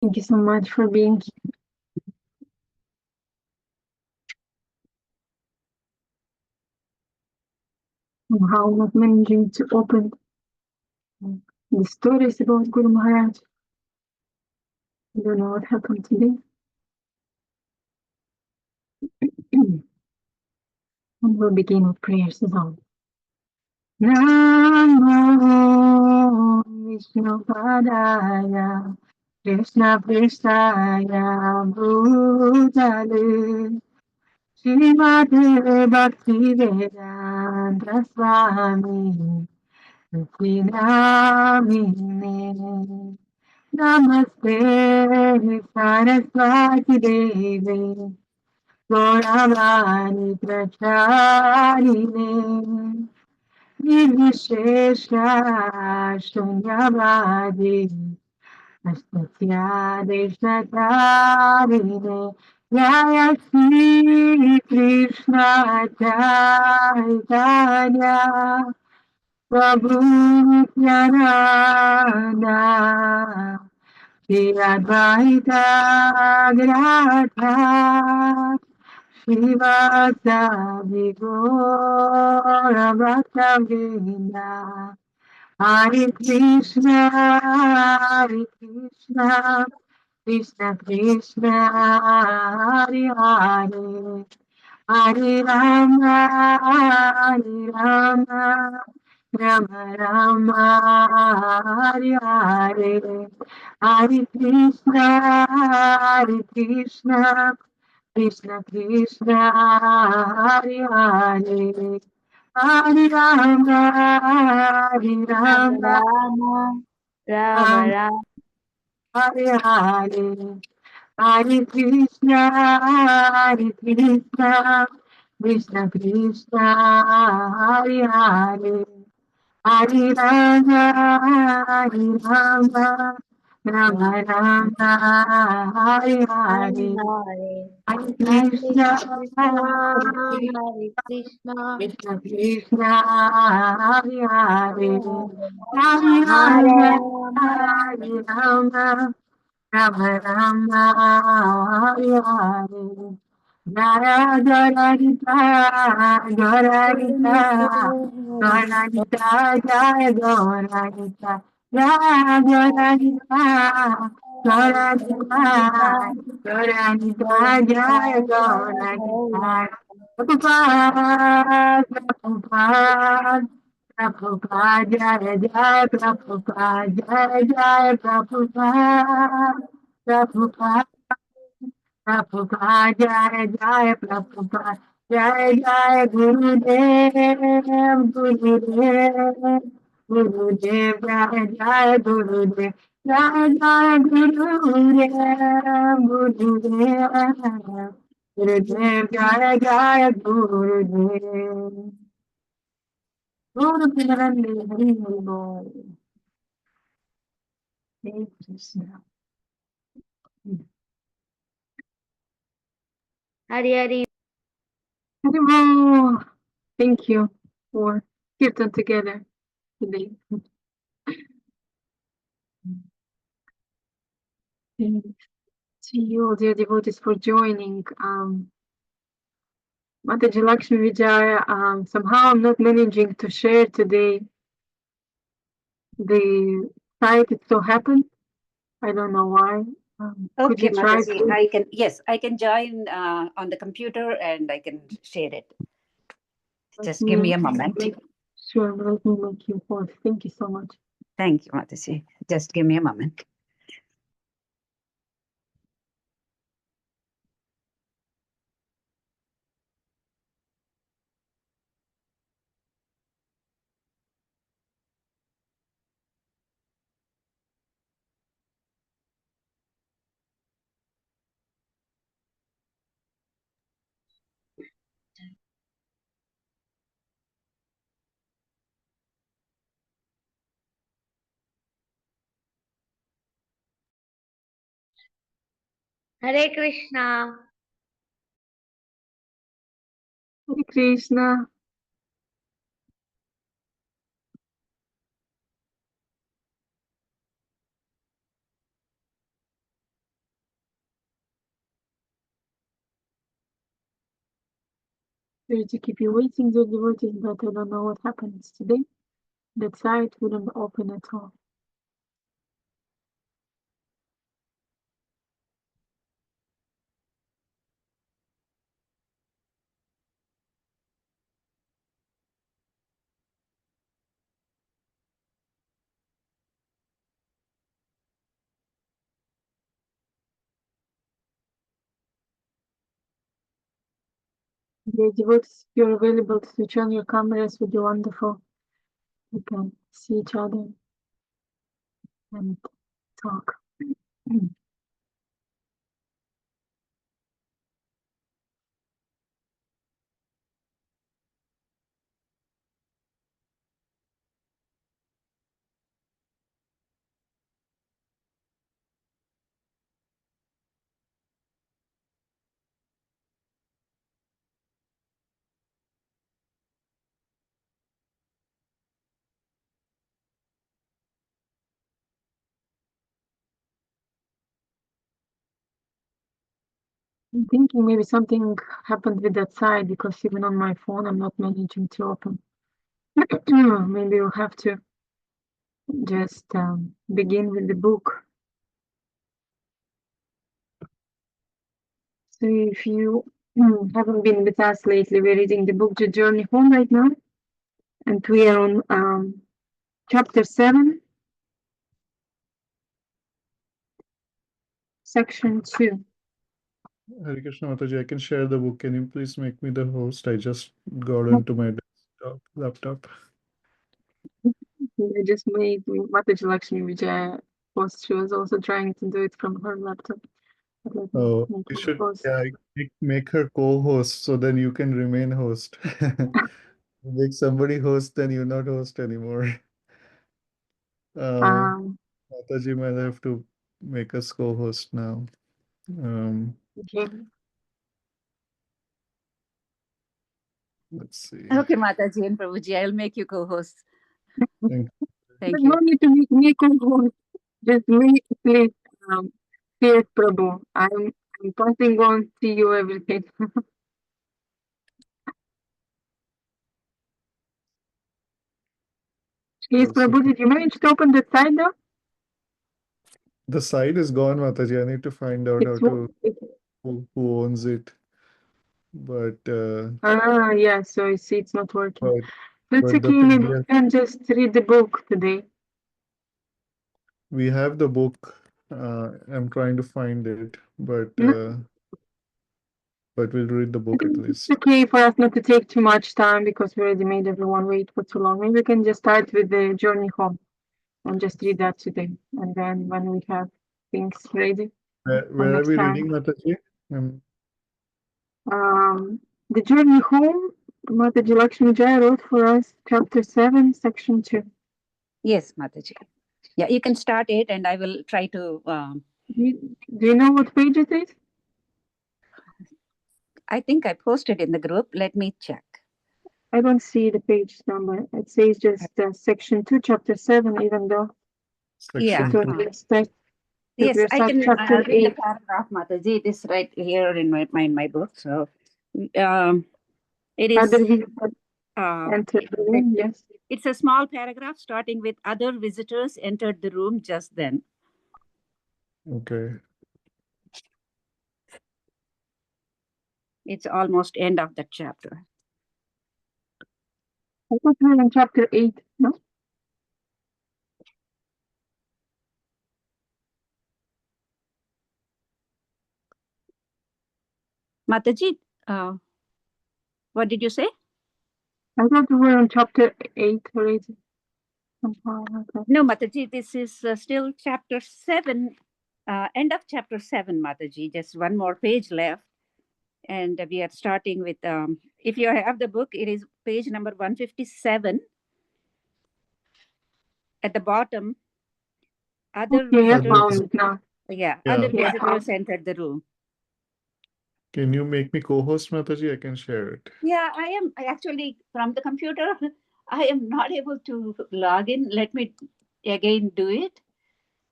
Thank you so much for being here. Somehow not managing to open the stories about Guru Maharaj. I don't know what happened today. And we'll begin with prayers as always. Namo Vishnu Padaya Krishna Pristaya Bhutale Srimate Bhakti Vedanta Swami Namine Namaste Saraswati Devi Gauravani Pracharine Nirvishesha Shunyavadi Astatya Deshatarine Jaya Shri Krishna Chaitanya Prabhu Nityananda Shri Advaita Gadadhara Srivastava Gaura Bhaktavrinda Hare Krishna Krishna Krishna Hare Hare Hare Rama Hare Rama Rama Rama Hare Hare Hare Krishna Krishna Krishna Hare Hare Hare Rama Hare Rama Rama, Rama Rama, Hare Hare Hare Krishna Krishna Krishna Hare Hare Hare Rama Hare Rama Rama Rama Hare Hare Hare Hare, Hare Hare Krishna Krishna, Hare Krishna, Krishna Krishna Hare Hare Hare Hare Rama Rama, Hare Rama Rama Rama Hare Hare Jaya Jaya Gita Jaya Gita Jaya Gita Jaya Jaya Gita Jaya Jaya Gita Jaya Gita Jaya Gita Jaya Jaya Gita Prabhupada Prabhupada Prabhupada Jaya Jaya Prabhupada Jaya Jaya Prabhupada Prabhupada Prabhupada Jaya Jaya Prabhupada Jaya Jaya Gurudev Gurudev Gurudev Jaya Jaya Gurudev Jaya Jaya Gurudev Gurudev Gurudev Jaya Jaya Gurudev Guru Pinarande Hari Hari Bol Hare Krishna Hare Hare. Hari Bol. Thank you for kirtan together today. Thanks to you, dear devotees, for joining. Mataji Lakshmi Vijaya, somehow I'm not managing to share today the site. It so happened. I don't know why. Could Okay, you try Mataji, to? I can join on the computer and I can share it. Just give Yeah, me a moment. sure, let me make you host. Thank you so much. Thank you, Mataji. Just give me a moment. Hare Krishna. Hare Krishna. Sorry to keep you waiting, dear devotees, but I don't know what happens today. That site wouldn't open at all. Dear devotees, if you're available to switch on your cameras, would be wonderful. We can see each other and talk. I'm thinking maybe something happened with that side because even on my phone I'm not managing to open. Maybe we'll have to just begin with the book. So if you haven't been with us lately, we're reading the book The Journey Home right now. And we are on chapter 7, section 2. Hare Krishna Mataji, I can share the book. Can you please make me the host? I just got into my laptop. I just made Mataji Lakshmi Vijaya post. She was also trying to do it from her laptop. But let me Oh, make you her should post. make her co-host so then you can remain host. Make somebody host, then you're not host anymore. Mataji might have to make us co-host now. Okay. Let's see. Okay, Mataji and Prabhuji, I'll make you co-host. Thank Thank No you. need to make me co-host. Just make please Dear Prabhu. I'm passing on to you everything. Please, So Prabhu, did you manage to open the side now? the site is gone, Mataji. I need to find out who owns it. But Yeah, so you see it's not working. but That's but okay, the maybe thing we is, can just read the book today. we have the book. I'm trying to find it, but No, we'll read the book at it's least. okay for us not to take too much time because we already made everyone wait for too long. Maybe we can just start with the journey home and just read that today. And then when we have things ready for Where are next we time. reading, Mataji? The journey home, Mataji Lakshmi Jaya wrote for us chapter 7, section 2. Yes, Mataji. Yeah, you can start it and I will try to. Do you know what page it is? I think I posted in the group. Let me check. I don't see the page number. It says just section 2, chapter 7, even though Yeah. Section we 2. expect that Yes, we're I can chapter read the 8. paragraph, Mataji. It is right here in my book. So it Other is. visitors enter the room, yes. It's a small paragraph starting with other visitors entered the room just then. Okay. It's almost end of the chapter. I thought we were in chapter 8, no? Mataji, what did you say? I thought we were in chapter 8 already. Somehow, okay. No, Mataji, this is still chapter 7, end of chapter 7, Mataji. Just one more page left. And we are starting with, if you have the book, it is page number 157. At the bottom, other Okay, I visitors. found it now. Yeah, Yeah. other Yeah. visitors entered the room. Can you make me co-host, Mataji? I can share it. Yeah, I actually, from the computer, I am not able to log in. Let me again do it.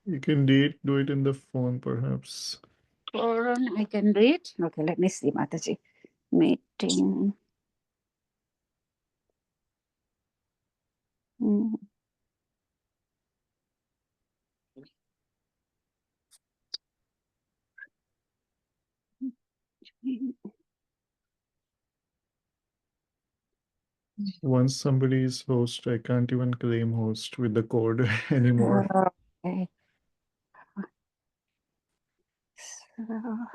You can do it in the phone, perhaps. Or I can do it. Okay, let me see, Mataji. Meeting. Mm. Once somebody is host, I can't even claim host with the code anymore. Okay. So,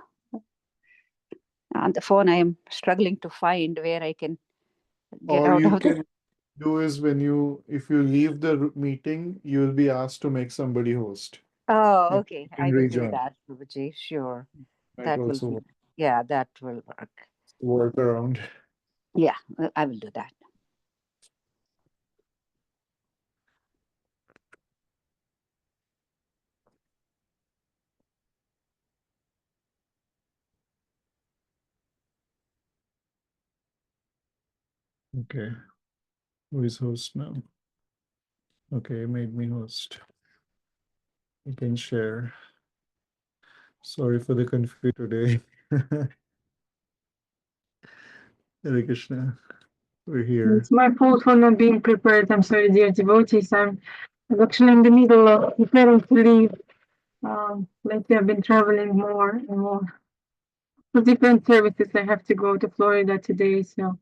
on the phone, I am struggling to find where I can get Or out you of the. can do is if you leave the meeting, you will be asked to make somebody host. Oh, And okay. you I can will do rejoin. that, Prabhuji. Sure. Might That will also be, yeah, that will work. work around. Yeah, I will do that. Okay. Who is host now? Okay, made me host. You can share. Sorry for the confusion today. Hare Krishna. We're here. It's my fault for not being prepared. I'm sorry, dear devotees. I'm actually in the middle of preparing to leave. Lately, I've been traveling more and more for different services. I have to go to Florida today, so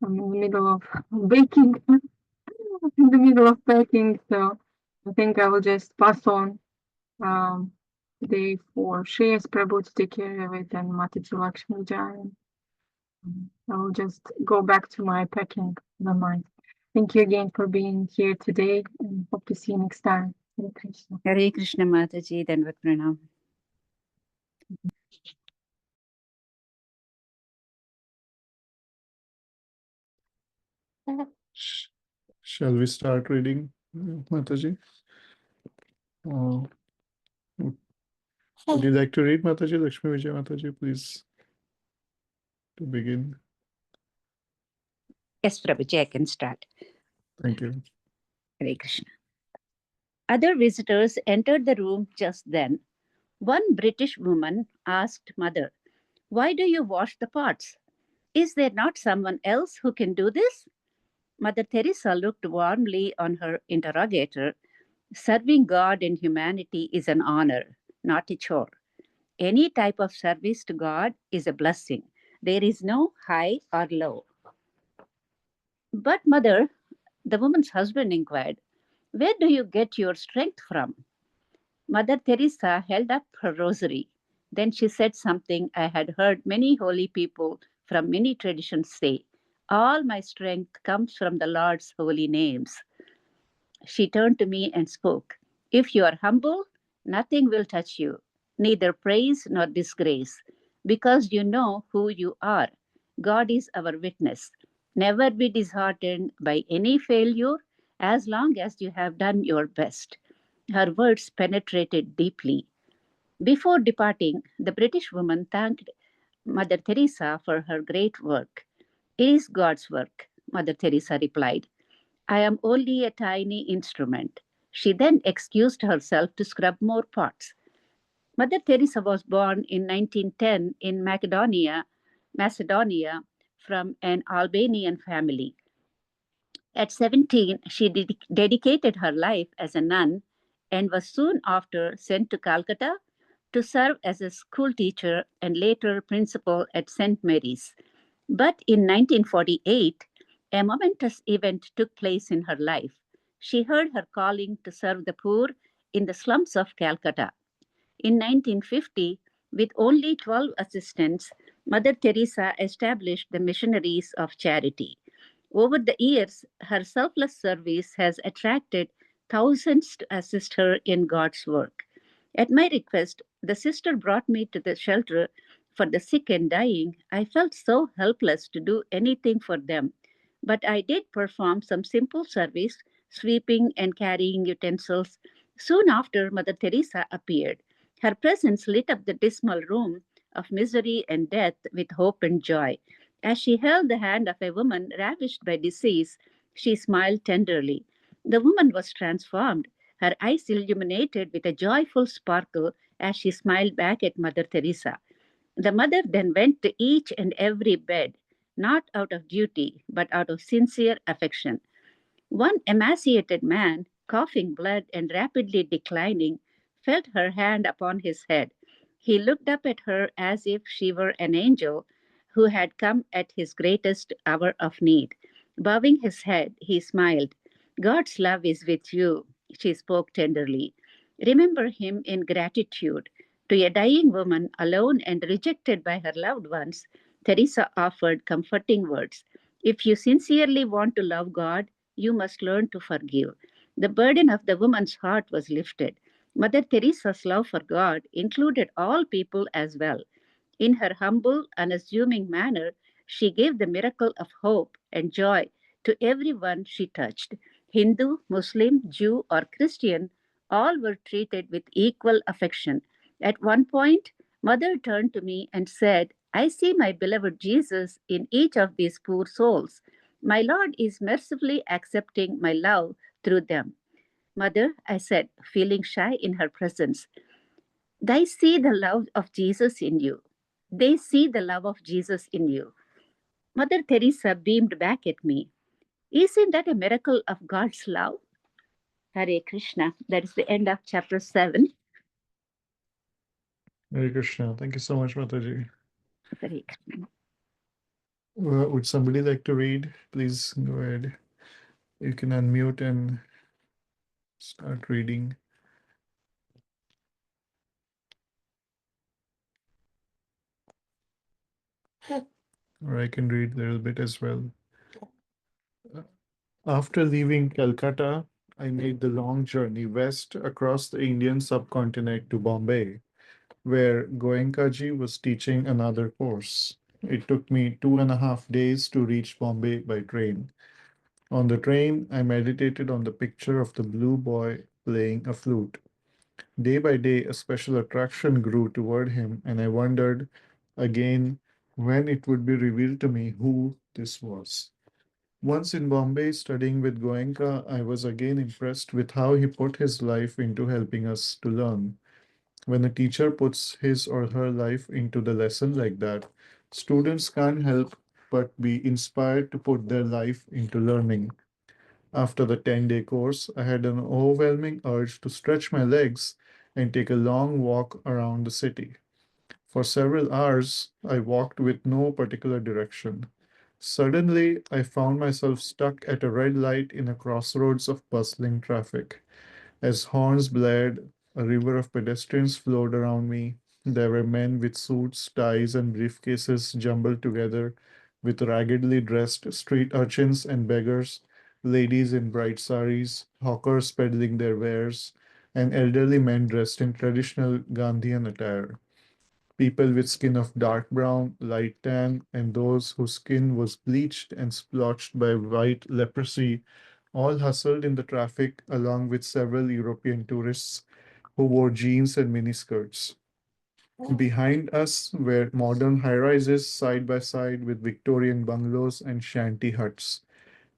I'm in the middle of baking, in the middle of packing. So I think I will just pass on today for Shreyas Prabhu to take care of it and Mataji Lakshmi Jai. I will just go back to my packing. Never mind. Thank you again for being here today and hope to see you next time. Hare Krishna. Hare Krishna Mataji, Danvat Pranam. Shall we start reading, Mataji? Would you like to read, Mataji? Lakshmi Vijay Mataji, please, to begin. Yes, Prabhuji, I can start. Thank you. Hare Krishna. Other visitors entered the room just then. One British woman asked Mother, "Why do you wash the pots? Is there not someone else who can do this?" Mother Teresa looked warmly on her interrogator. Serving God and humanity is an honor, not a chore. Any type of service to God is a blessing. There is no high or low. But, Mother, the woman's husband inquired, "Where do you get your strength from?" Mother Teresa held up her rosary. Then she said something I had heard many holy people from many traditions say: "All my strength comes from the Lord's holy names." She turned to me and spoke, "If you are humble, nothing will touch you, neither praise nor disgrace, because you know who you are. God is our witness. Never be disheartened by any failure as long as you have done your best." Her words penetrated deeply. Before departing, the British woman thanked Mother Teresa for her great work. "It is God's work," Mother Teresa replied. "I am only a tiny instrument." She then excused herself to scrub more pots. Mother Teresa was born in 1910 in Macedonia, from an Albanian family. At 17, she dedicated her life as a nun and was soon after sent to Calcutta to serve as a school teacher and later principal at St. Mary's. But in 1948, a momentous event took place in her life. She heard her calling to serve the poor in the slums of Calcutta. In 1950, with only 12 assistants, Mother Teresa established the Missionaries of Charity. Over the years, her selfless service has attracted thousands to assist her in God's work. At my request, the sister brought me to the shelter for the sick and dying. I felt so helpless to do anything for them, but I did perform some simple service, sweeping and carrying utensils. Soon after, Mother Teresa appeared. Her presence lit up the dismal room of misery and death with hope and joy. As she held the hand of a woman ravished by disease, she smiled tenderly. The woman was transformed, her eyes illuminated with a joyful sparkle as she smiled back at Mother Teresa. The mother then went to each and every bed, not out of duty, but out of sincere affection. One emaciated man, coughing blood and rapidly declining, felt her hand upon his head. He looked up at her as if she were an angel who had come at his greatest hour of need. Bowing his head, he smiled. God's love is with you, she spoke tenderly. Remember him in gratitude. To a dying woman, alone and rejected by her loved ones, Teresa offered comforting words. If you sincerely want to love God, you must learn to forgive. The burden of the woman's heart was lifted. Mother Teresa's love for God included all people as well. In her humble, unassuming manner, she gave the miracle of hope and joy to everyone she touched. Hindu, Muslim, Jew, or Christian, all were treated with equal affection. At one point, Mother turned to me and said, I see my beloved Jesus in each of these poor souls. My Lord is mercifully accepting my love through them. Mother, I said, feeling shy in her presence, they see the love of Jesus in you. They see the love of Jesus in you. Mother Teresa beamed back at me. Isn't that a miracle of God's love? Hare Krishna. That is the end of chapter 7. Hare Krishna. Thank you so much, Mataji. Hare Krishna. Would somebody like to read? Please go ahead. You can unmute and start reading. Or I can read a little bit as well. After leaving Calcutta, I made the long journey west across the Indian subcontinent to Bombay, where Goenkaji was teaching another course. It took me 2.5 days to reach Bombay by train. On the train, I meditated on the picture of the blue boy playing a flute. Day by day, a special attraction grew toward him, and I wondered again when it would be revealed to me who this was. Once in Bombay studying with Goenka, I was again impressed with how he put his life into helping us to learn. When a teacher puts his or her life into the lesson like that, students can't help but be inspired to put their life into learning. After the 10-day course, I had an overwhelming urge to stretch my legs and take a long walk around the city. For several hours, I walked with no particular direction. Suddenly, I found myself stuck at a red light in a crossroads of bustling traffic. As horns blared, a river of pedestrians flowed around me. There were men with suits, ties, and briefcases jumbled together, with raggedly dressed street urchins and beggars, ladies in bright saris, hawkers peddling their wares, and elderly men dressed in traditional Gandhian attire. People with skin of dark brown, light tan, and those whose skin was bleached and splotched by white leprosy all hustled in the traffic along with several European tourists who wore jeans and miniskirts. Behind us were modern high rises side by side with Victorian bungalows and shanty huts.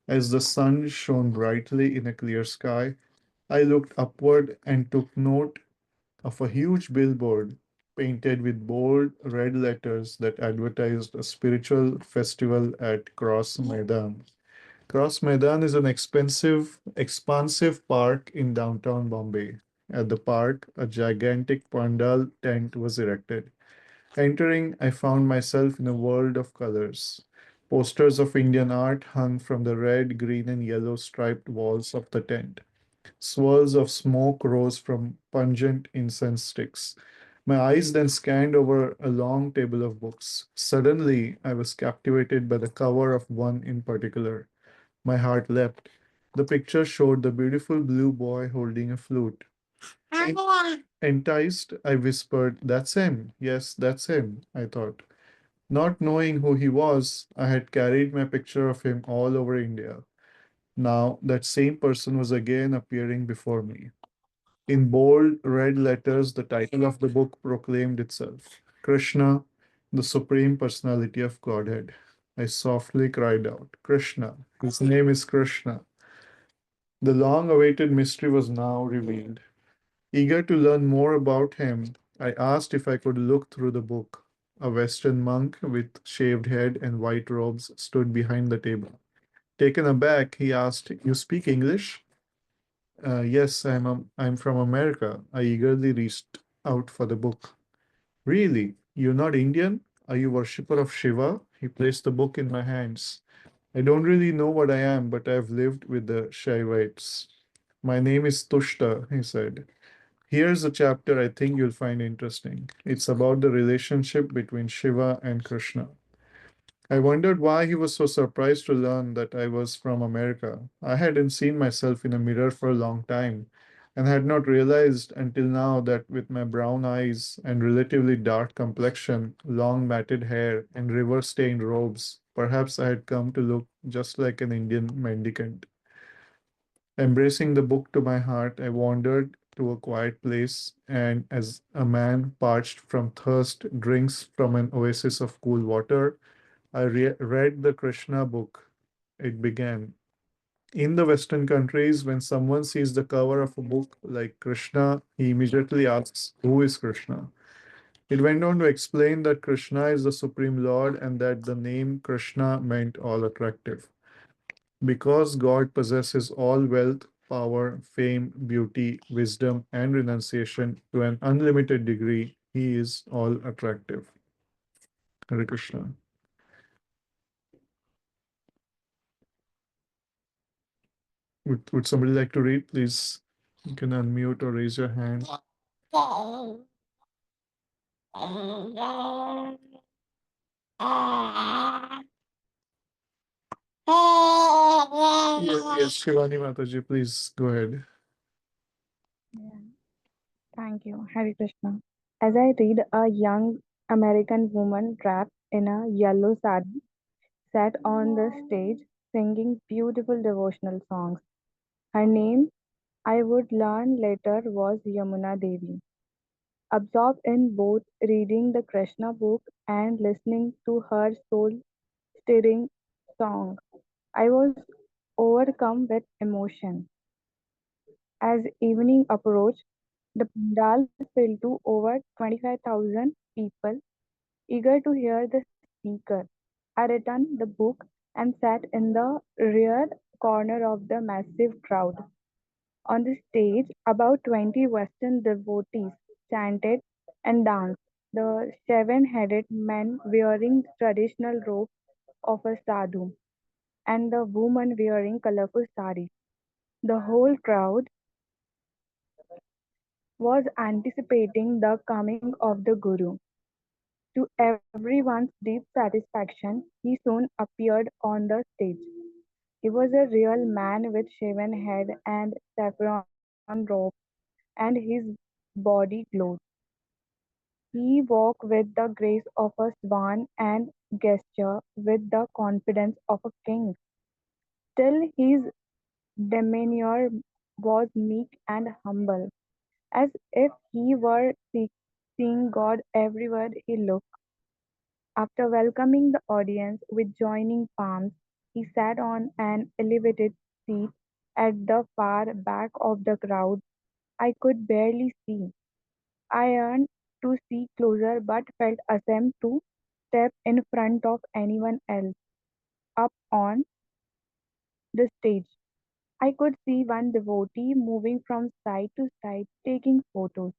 As the sun shone brightly in a clear sky, I looked upward and took note of a huge billboard painted with bold red letters that advertised a spiritual festival at Cross Maidan. Cross Maidan is an expansive park in downtown Bombay. At the park, a gigantic pandal tent was erected. Entering, I found myself in a world of colors. Posters of Indian art hung from the red, green, and yellow striped walls of the tent. Swirls of smoke rose from pungent incense sticks. My eyes then scanned over a long table of books. Suddenly, I was captivated by the cover of one in particular. My heart leapt. The picture showed the beautiful blue boy holding a flute. Enticed, I whispered, That's him. Yes, that's him, I thought. Not knowing who he was, I had carried my picture of him all over India. Now, that same person was again appearing before me. In bold red letters, the title of the book proclaimed itself Krishna, the Supreme Personality of Godhead. I softly cried out, Krishna. His name is Krishna. The long awaited mystery was now revealed. Eager to learn more about him, I asked if I could look through the book. A Western monk with shaved head and white robes stood behind the table. Taken aback, he asked, "You speak English?" Yes, I'm from America. I eagerly reached out for the book. Really? You're not Indian? Are you worshipper of Shiva? He placed the book in my hands. I don't really know what I am, but I've lived with the Shaivites. My name is Tushta, he said. Here's a chapter I think you'll find interesting. It's about the relationship between Shiva and Krishna. I wondered why he was so surprised to learn that I was from America. I hadn't seen myself in a mirror for a long time and had not realized until now that with my brown eyes and relatively dark complexion, long matted hair, and river stained robes, perhaps I had come to look just like an Indian mendicant. Embracing the book to my heart, I wandered to a quiet place, and as a man parched from thirst drinks from an oasis of cool water, I read the Krishna book. It began. In the Western countries, when someone sees the cover of a book like Krishna, he immediately asks, "Who is Krishna?" It went on to explain that Krishna is the Supreme Lord and that the name Krishna meant all attractive. Because God possesses all wealth, power, fame, beauty, wisdom, and renunciation to an unlimited degree, he is all attractive. Hare Krishna. Would somebody like to read? Please, you can unmute or raise your hand. Yes, Shivani Mataji, please go ahead. Yeah, thank you. Hare Krishna. As I read, a young American woman wrapped in a yellow sari sat on the stage singing beautiful devotional songs. Her name, I would learn later, was Yamuna Devi. Absorbed in both reading the Krishna book and listening to her soul stirring song, I was overcome with emotion. As evening approached, the pandal filled to over 25,000 people, eager to hear the speaker. I returned the book and sat in the rear corner of the massive crowd. On the stage, about 20 Western devotees chanted and danced. The seven-headed man wearing traditional robe of a sadhu, and the woman wearing colorful saris. The whole crowd was anticipating the coming of the Guru. To everyone's deep satisfaction, he soon appeared on the stage. He was a real man with shaven head and saffron robe, and his body glowed. He walked with the grace of a swan and gestured with the confidence of a king. Still, his demeanor was meek and humble, as if he were seeing God everywhere he looked. After welcoming the audience with joining palms, he sat on an elevated seat at the far back of the crowd. I could barely see. I yearned to see closer but felt ashamed to step in front of anyone else. Up on the stage, I could see one devotee moving from side to side taking photos.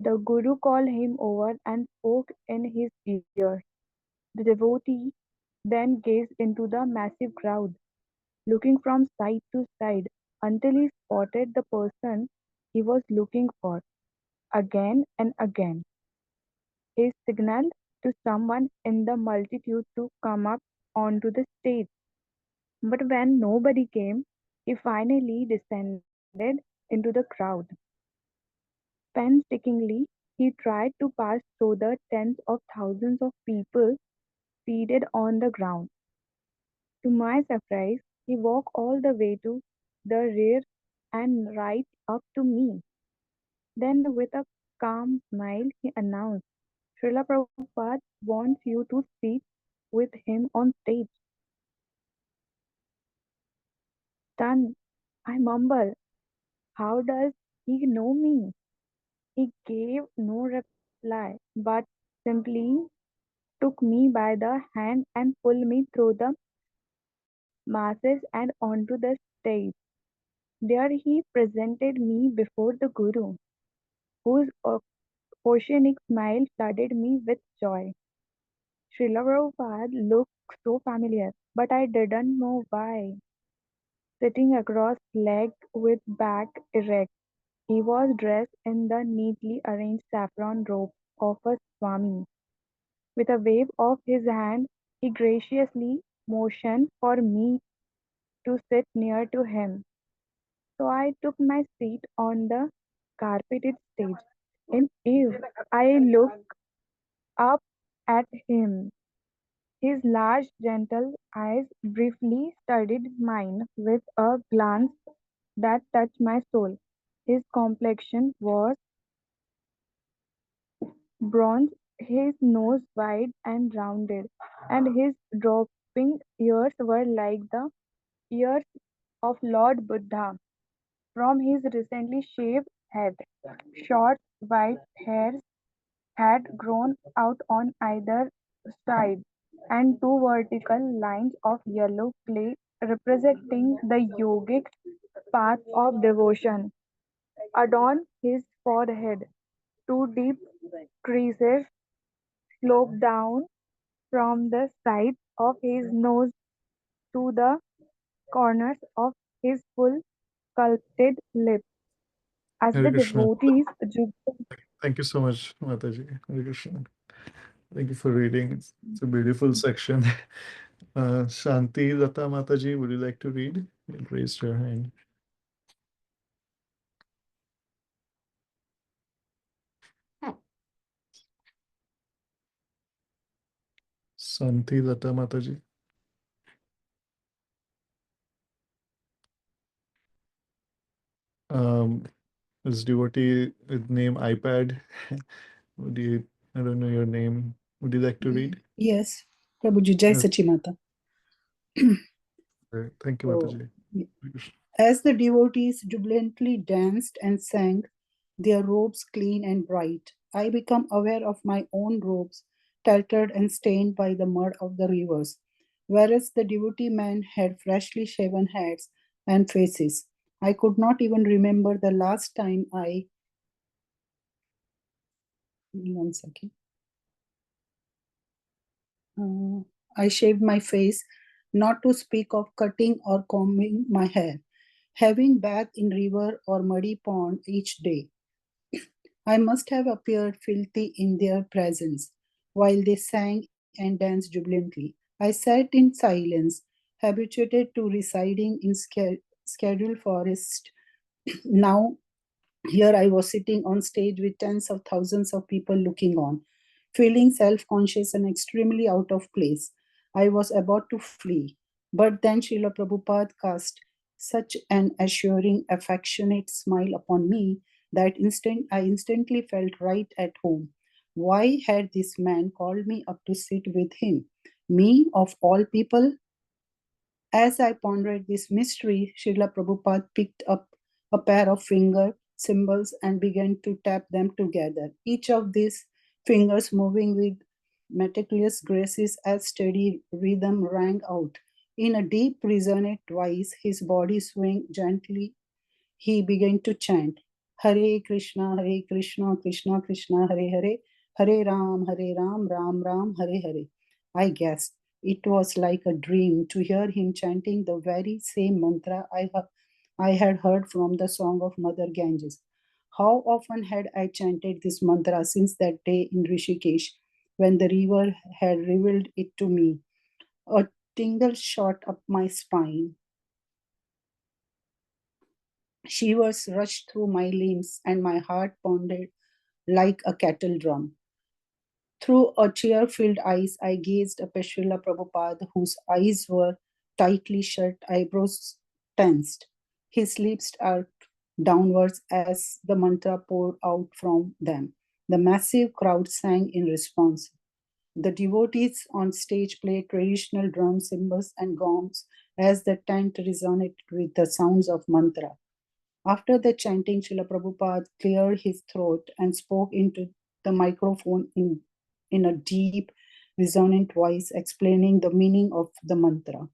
The Guru called him over and spoke in his ear. The devotee then gazed into the massive crowd, looking from side to side until he spotted the person he was looking for. Again and again, he signaled to someone in the multitude to come up onto the stage. But when nobody came, he finally descended into the crowd. Painstakingly, he tried to pass through the tens of thousands of people seated on the ground. To my surprise, he walked all the way to the rear and right up to me. Then, with a calm smile, he announced, Srila Prabhupada wants you to speak with him on stage. Stunned, I mumbled, how does he know me? He gave no reply, but simply took me by the hand and pulled me through the masses and onto the stage. There he presented me before the Guru, whose oceanic smile flooded me with joy. Srila Prabhupada looked so familiar, but I didn't know why. Sitting across legged with back erect, he was dressed in the neatly arranged saffron robe of a Swami. With a wave of his hand, he graciously motioned for me to sit near to him. So I took my seat on the carpeted stage. In awe, I looked up at him. His large, gentle eyes briefly studied mine with a glance that touched my soul. His complexion was bronze, his nose wide and rounded, and his drooping ears were like the ears of Lord Buddha. From his recently shaved head, short white hairs had grown out on either side, and two vertical lines of yellow clay representing the yogic path of devotion adorned his forehead. Two deep creases sloped down from the sides of his nose to the corners of his full sculpted lips. As Hare the Krishna. devotees Thank you so much, Mataji. Hare Krishna. Thank you for reading. It's a beautiful section. Shanti Lata Mataji, would you like to read? You raised your hand. Shanti Lata Mataji. This devotee with name iPad. Would you, I don't know your name. Would you like to read? Yes, Prabhuji, Jai Yes. Sachimata. Thank you, So, Mataji. Hare Krishna. as the devotees jubilantly danced and sang, their robes clean and bright, I become aware of my own robes, tattered and stained by the mud of the rivers, whereas the devotee men had freshly shaven heads and faces. I could not even remember the last time one second. I shaved my face, not to speak of cutting or combing my hair, having bathed in river or muddy pond each day. I must have appeared filthy in their presence, while they sang and danced jubilantly. I sat in silence, habituated to residing in scheduled forest. Now here I was sitting on stage with tens of thousands of people looking on, feeling self conscious and extremely out of place. I was about to flee, but then Srila Prabhupada cast such an assuring, affectionate smile upon me that I instantly felt right at home. Why had this man called me up to sit with him? Me, of all people? As I pondered this mystery, Srila Prabhupada picked up a pair of finger symbols and began to tap them together. Each of these fingers moving with meticulous graces as steady rhythm rang out. In a deep, resonant voice, his body swaying gently, he began to chant, Hare Krishna, Krishna Krishna, Hare Hare, Hare Ram, Ram Ram, Hare Hare. I guessed it was like a dream to hear him chanting the very same mantra I had heard from the song of Mother Ganges. How often had I chanted this mantra since that day in Rishikesh when the river had revealed it to me? A tingle shot up my spine. Shivers rushed through my limbs, and my heart pounded like a kettle drum. Through a tear-filled eyes, I gazed at Srila Prabhupada, whose eyes were tightly shut, eyebrows tensed. His lips arched downwards as the mantra poured out from them. The massive crowd sang in response. The devotees on stage played traditional drum cymbals and gongs as the tent resonated with the sounds of mantra. After the chanting, Srila Prabhupada cleared his throat and spoke into the microphone in a deep, resonant voice, explaining the meaning of the mantra.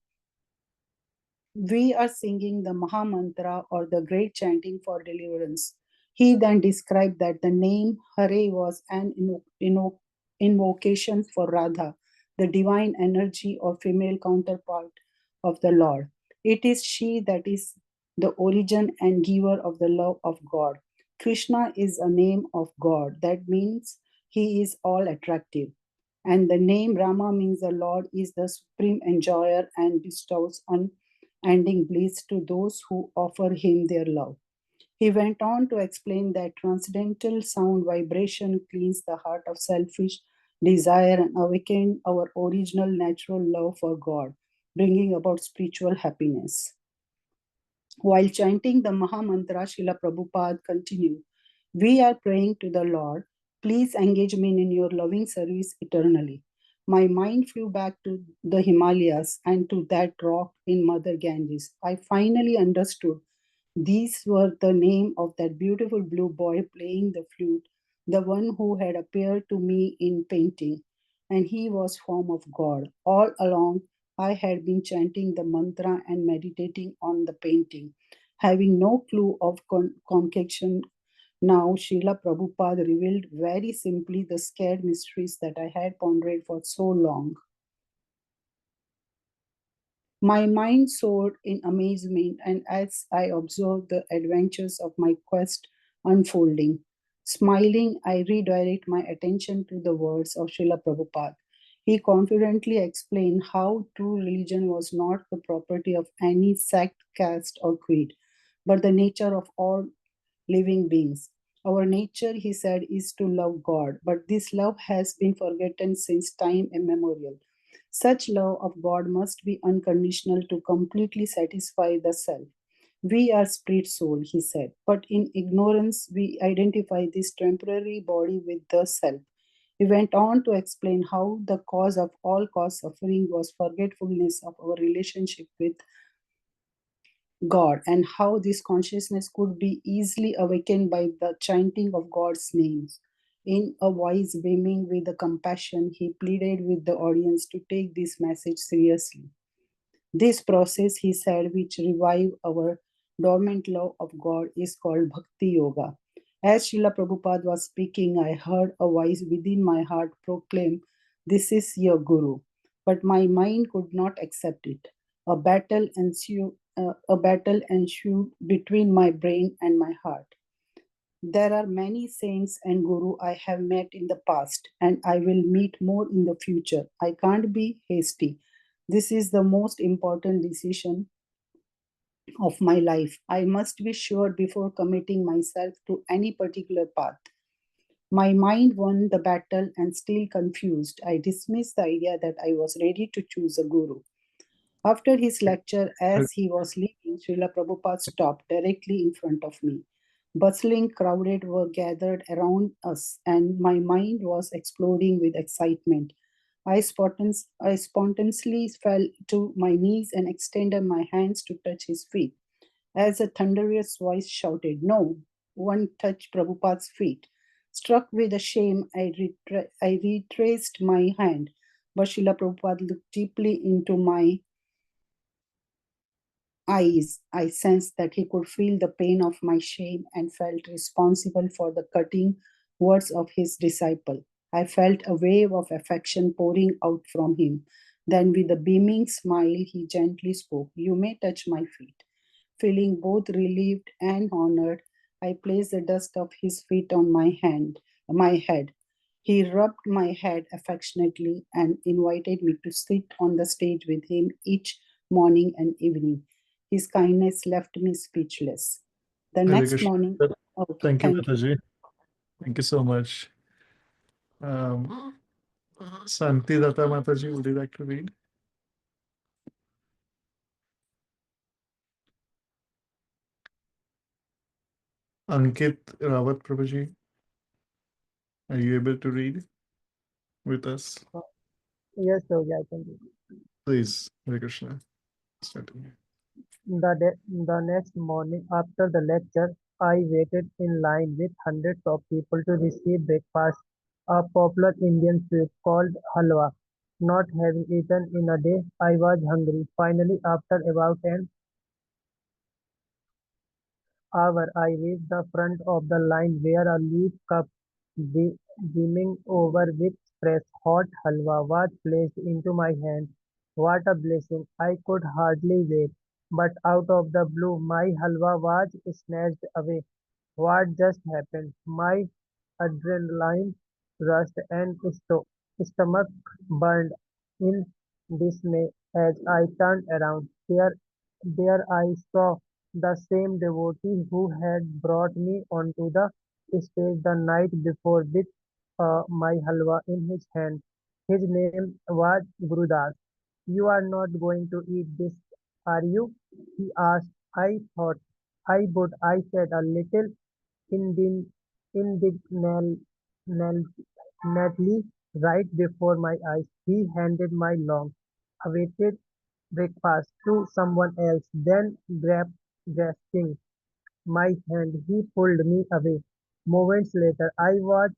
We are singing the Maha Mantra or the great chanting for deliverance. He then described that the name Hare was an invocation for Radha, the divine energy or female counterpart of the Lord. It is she that is the origin and giver of the love of God. Krishna is a name of God. That means he is all attractive. And the name Rama means the Lord is the supreme enjoyer and bestows unending bliss to those who offer him their love. He went on to explain that transcendental sound vibration cleans the heart of selfish desire and awakens our original natural love for God, bringing about spiritual happiness. While chanting the Maha Mantra, Srila Prabhupada continued, "We are praying to the Lord. Please engage me in your loving service eternally." My mind flew back to the Himalayas and to that rock in Mother Ganges. I finally understood these were the name of that beautiful blue boy playing the flute, the one who had appeared to me in painting, and he was form of God. All along, I had been chanting the mantra and meditating on the painting, having no clue of concoction. Now, Srila Prabhupada revealed very simply the scared mysteries that I had pondered for so long. My mind soared in amazement, and as I observed the adventures of my quest unfolding, smiling, I redirect my attention to the words of Srila Prabhupada. He confidently explained how true religion was not the property of any sect, caste, or creed, but the nature of all living beings. Our nature, he said, is to love God, but this love has been forgotten since time immemorial. Such love of God must be unconditional to completely satisfy the self. We are spirit soul, he said, but in ignorance we identify this temporary body with the self. He went on to explain how the cause of all cause suffering was forgetfulness of our relationship with God, and how this consciousness could be easily awakened by the chanting of God's names. In a voice beaming with the compassion, he pleaded with the audience to take this message seriously. This process, he said, which revive our dormant love of God is called Bhakti Yoga. As Srila Prabhupada was speaking, I heard a voice within my heart proclaim, "This is your Guru." But my mind could not accept it. A battle ensued between my brain and my heart. There are many saints and guru I have met in the past, and I will meet more in the future. I can't be hasty. This is the most important decision of my life. I must be sure before committing myself to any particular path. My mind won the battle and still confused. I dismissed the idea that I was ready to choose a guru. After his lecture, as he was leaving, Srila Prabhupada stopped directly in front of me. Bustling crowded were gathered around us, and my mind was exploding with excitement. I spontaneously fell to my knees and extended my hands to touch his feet. As a thunderous voice shouted, "No one touch Prabhupada's feet." Struck with a shame, I retraced my hand, but Srila Prabhupada looked deeply into my eyes. I sensed that he could feel the pain of my shame and felt responsible for the cutting words of his disciple. I felt a wave of affection pouring out from him. Then, with a beaming smile, he gently spoke, "You may touch my feet." Feeling both relieved and honored, I placed the dust of his feet on my head. He rubbed my head affectionately and invited me to sit on the stage with him each morning and evening. His kindness left me speechless. The Hare next Krishna. morning, okay, Thank you, thank you. Mataji. Thank you so much. Santi Datta Mataji, would you like to read? Ankit Rawat Prabhuji, are you able to read with us? Yes, Yogi, I can do. Please, Hare Krishna. Starting. The next morning after the lecture, I waited in line with hundreds of people to receive breakfast, a popular Indian sweet called halwa. Not having eaten in a day, I was hungry. Finally, after about an hour, I reached the front of the line where a leaf cup beaming over with fresh hot halwa was placed into my hand. What a blessing! I could hardly wait. But out of the blue, my halwa was snatched away. What just happened? My adrenaline rushed and stomach burned in dismay as I turned around. There I saw the same devotee who had brought me onto the stage the night before with my halwa in his hand. His name was Gurudas. You are not going to eat this, are you? He asked. I thought I would. I said a little Indin- indignantly right before my eyes. He handed my long-awaited breakfast to someone else, then grasping my hand, he pulled me away. Moments later, I was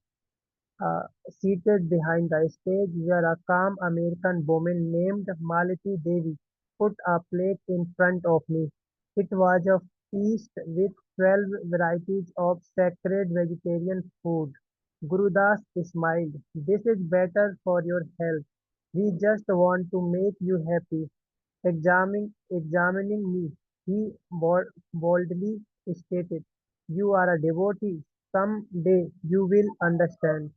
seated behind the stage where a calm American woman named Malati Devi put a plate in front of me. It was a feast with 12 varieties of sacred vegetarian food. Gurudas smiled. This is better for your health. We just want to make you happy. Examining me, he boldly stated, "You are a devotee. Some day you will understand."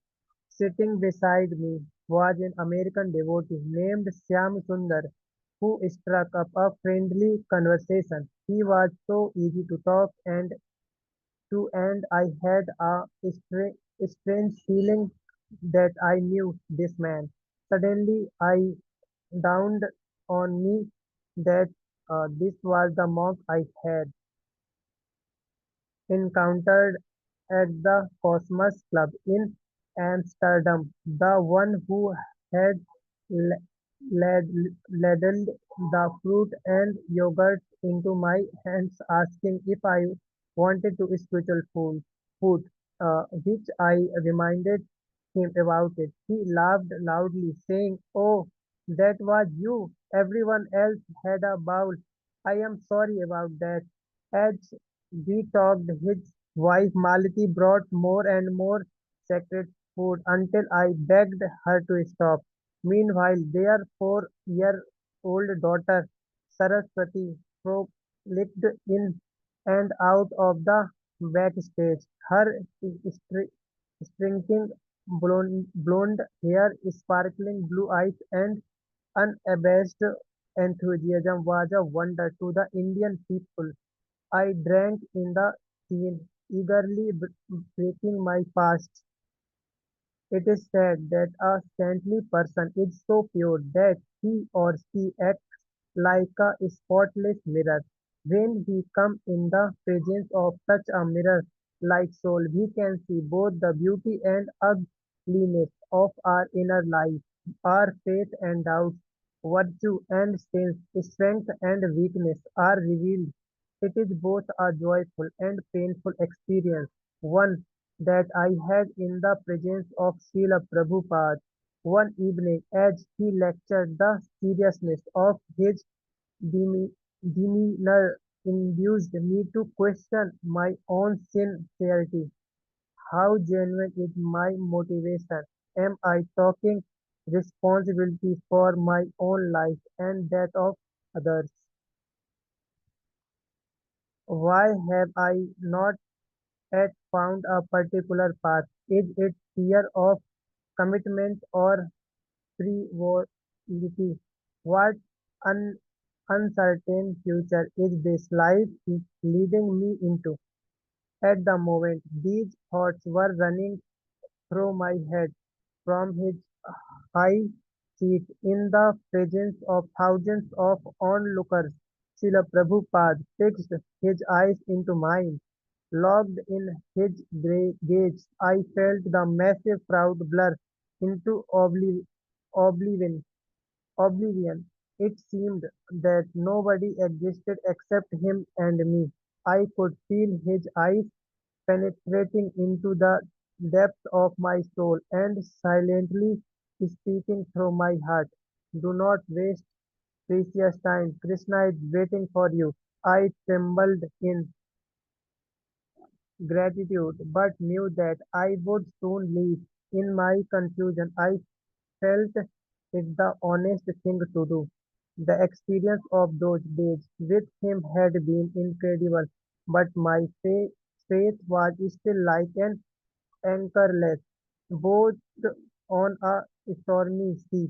Sitting beside me was an American devotee named Syam Sundar, who struck up a friendly conversation. He was so easy to talk to, and I had a strange feeling that I knew this man. Suddenly, I dawned on me that this was the monk I had encountered at the Cosmos Club in Amsterdam, the one who had la- ladled the fruit and yogurt into my hands, asking if I wanted to spiritual food, which I reminded him about it. He laughed loudly, saying, "Oh, that was you. Everyone else had a bowl. I am sorry about that." As we talked, his wife Malati brought more and more sacred food until I begged her to stop. Meanwhile, their 4-year-old daughter Saraswati leaped in and out of the backstage. Her strinking blonde hair, sparkling blue eyes, and unabashed enthusiasm was a wonder to the Indian people. I drank in the scene, eagerly breaking my fast. It is said that a saintly person is so pure that he or she acts like a spotless mirror. When we come in the presence of such a mirror-like soul, we can see both the beauty and ugliness of our inner life, our faith and doubts, virtue and sins, strength and weakness are revealed. It is both a joyful and painful experience, one that I had in the presence of Srila Prabhupada one evening as he lectured. The seriousness of his deme- demeanor induced me to question my own sincerity. How genuine is my motivation? Am I taking responsibility for my own life and that of others? Why have I not yet found a particular path? Is it fear of commitment or frivolity? What un- uncertain future is this life leading me into? At the moment, these thoughts were running through my head from his high seat in the presence of thousands of onlookers. Srila Prabhupada fixed his eyes into mine. Locked in his gaze, I felt the massive crowd blur into oblivion. Oblivion. It seemed that nobody existed except him and me. I could feel his eyes penetrating into the depths of my soul and silently speaking through my heart. "Do not waste precious time. Krishna is waiting for you." I trembled in gratitude, but knew that I would soon leave. In my confusion, I felt it the honest thing to do. The experience of those days with him had been incredible, but my faith was still like an anchorless boat on a stormy sea.